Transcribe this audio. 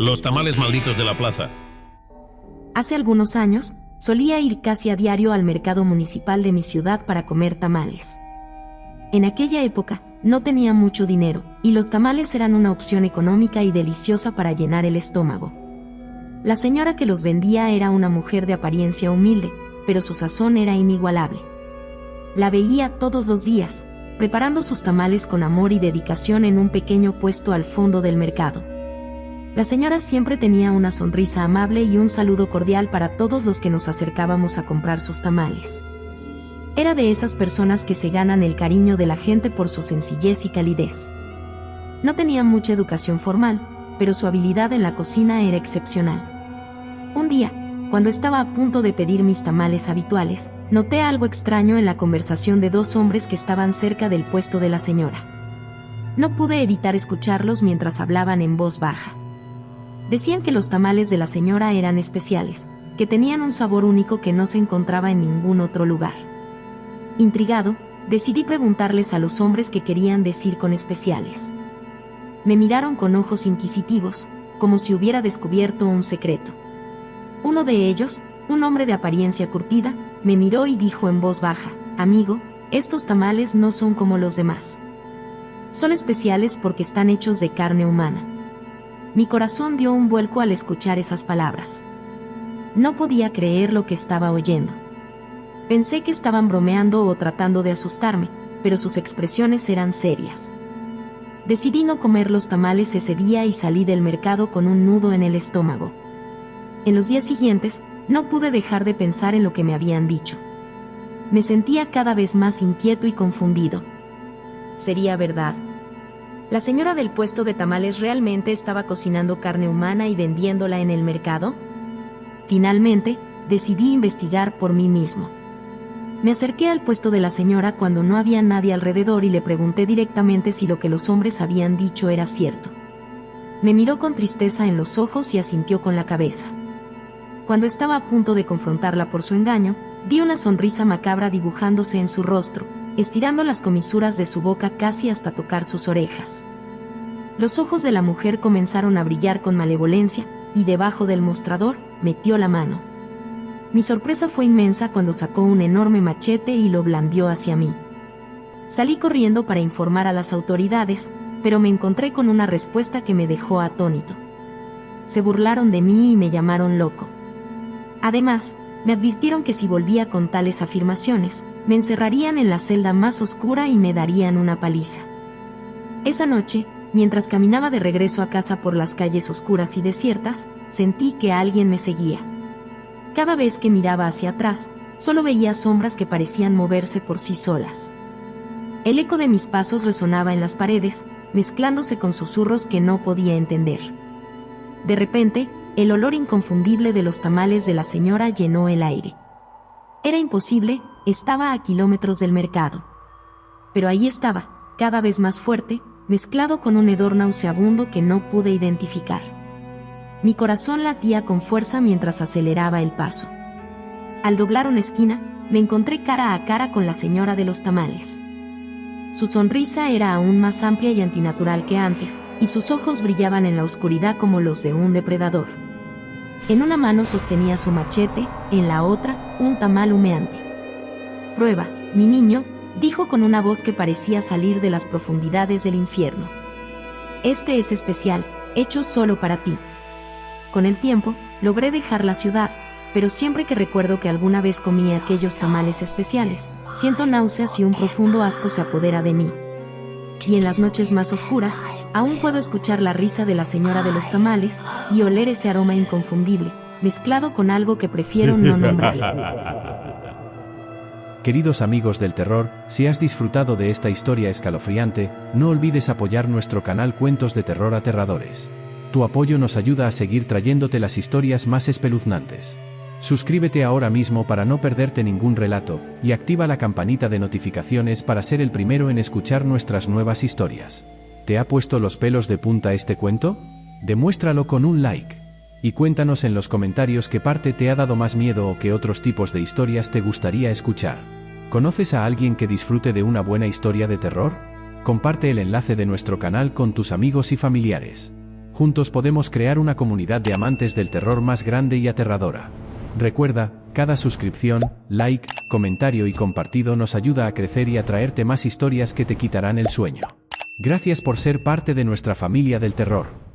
Los tamales malditos de la plaza. Hace algunos años, solía ir casi a diario al mercado municipal de mi ciudad para comer tamales. En aquella época, no tenía mucho dinero, y los tamales eran una opción económica y deliciosa para llenar el estómago. La señora que los vendía era una mujer de apariencia humilde, pero su sazón era inigualable. La veía todos los días, preparando sus tamales con amor y dedicación en un pequeño puesto al fondo del mercado. La señora siempre tenía una sonrisa amable y un saludo cordial para todos los que nos acercábamos a comprar sus tamales. Era de esas personas que se ganan el cariño de la gente por su sencillez y calidez. No tenía mucha educación formal, pero su habilidad en la cocina era excepcional. Un día, cuando estaba a punto de pedir mis tamales habituales, noté algo extraño en la conversación de dos hombres que estaban cerca del puesto de la señora. No pude evitar escucharlos mientras hablaban en voz baja. Decían que los tamales de la señora eran especiales, que tenían un sabor único que no se encontraba en ningún otro lugar. Intrigado, decidí preguntarles a los hombres qué querían decir con especiales. Me miraron con ojos inquisitivos, como si hubiera descubierto un secreto. Uno de ellos, un hombre de apariencia curtida, me miró y dijo en voz baja: «Amigo, estos tamales no son como los demás. Son especiales porque están hechos de carne humana». Mi corazón dio un vuelco al escuchar esas palabras. No podía creer lo que estaba oyendo. Pensé que estaban bromeando o tratando de asustarme, pero sus expresiones eran serias. Decidí no comer los tamales ese día y salí del mercado con un nudo en el estómago. En los días siguientes, no pude dejar de pensar en lo que me habían dicho. Me sentía cada vez más inquieto y confundido. ¿Sería verdad? ¿La señora del puesto de tamales realmente estaba cocinando carne humana y vendiéndola en el mercado? Finalmente, decidí investigar por mí mismo. Me acerqué al puesto de la señora cuando no había nadie alrededor y le pregunté directamente si lo que los hombres habían dicho era cierto. Me miró con tristeza en los ojos y asintió con la cabeza. Cuando estaba a punto de confrontarla por su engaño, vi una sonrisa macabra dibujándose en su rostro, estirando las comisuras de su boca casi hasta tocar sus orejas. Los ojos de la mujer comenzaron a brillar con malevolencia, y debajo del mostrador, metió la mano. Mi sorpresa fue inmensa cuando sacó un enorme machete y lo blandió hacia mí. Salí corriendo para informar a las autoridades, pero me encontré con una respuesta que me dejó atónito. Se burlaron de mí y me llamaron loco. Además, me advirtieron que si volvía con tales afirmaciones, me encerrarían en la celda más oscura y me darían una paliza. Esa noche, mientras caminaba de regreso a casa por las calles oscuras y desiertas, sentí que alguien me seguía. Cada vez que miraba hacia atrás, solo veía sombras que parecían moverse por sí solas. El eco de mis pasos resonaba en las paredes, mezclándose con susurros que no podía entender. De repente, el olor inconfundible de los tamales de la señora llenó el aire. Era imposible, estaba a kilómetros del mercado. Pero ahí estaba, cada vez más fuerte, mezclado con un hedor nauseabundo que no pude identificar. Mi corazón latía con fuerza mientras aceleraba el paso. Al doblar una esquina, me encontré cara a cara con la señora de los tamales. Su sonrisa era aún más amplia y antinatural que antes, y sus ojos brillaban en la oscuridad como los de un depredador. En una mano sostenía su machete, en la otra, un tamal humeante. «Prueba, mi niño», dijo con una voz que parecía salir de las profundidades del infierno. «Este es especial, hecho solo para ti». Con el tiempo, logré dejar la ciudad, pero siempre que recuerdo que alguna vez comí aquellos tamales especiales, siento náuseas y un profundo asco se apodera de mí. Y en las noches más oscuras, aún puedo escuchar la risa de la señora de los tamales y oler ese aroma inconfundible, mezclado con algo que prefiero no nombrar. Queridos amigos del terror, si has disfrutado de esta historia escalofriante, no olvides apoyar nuestro canal Cuentos de Terror Aterradores. Tu apoyo nos ayuda a seguir trayéndote las historias más espeluznantes. Suscríbete ahora mismo para no perderte ningún relato, y activa la campanita de notificaciones para ser el primero en escuchar nuestras nuevas historias. ¿Te ha puesto los pelos de punta este cuento? Demuéstralo con un like. Y cuéntanos en los comentarios qué parte te ha dado más miedo o qué otros tipos de historias te gustaría escuchar. ¿Conoces a alguien que disfrute de una buena historia de terror? Comparte el enlace de nuestro canal con tus amigos y familiares. Juntos podemos crear una comunidad de amantes del terror más grande y aterradora. Recuerda, cada suscripción, like, comentario y compartido nos ayuda a crecer y a traerte más historias que te quitarán el sueño. Gracias por ser parte de nuestra familia del terror.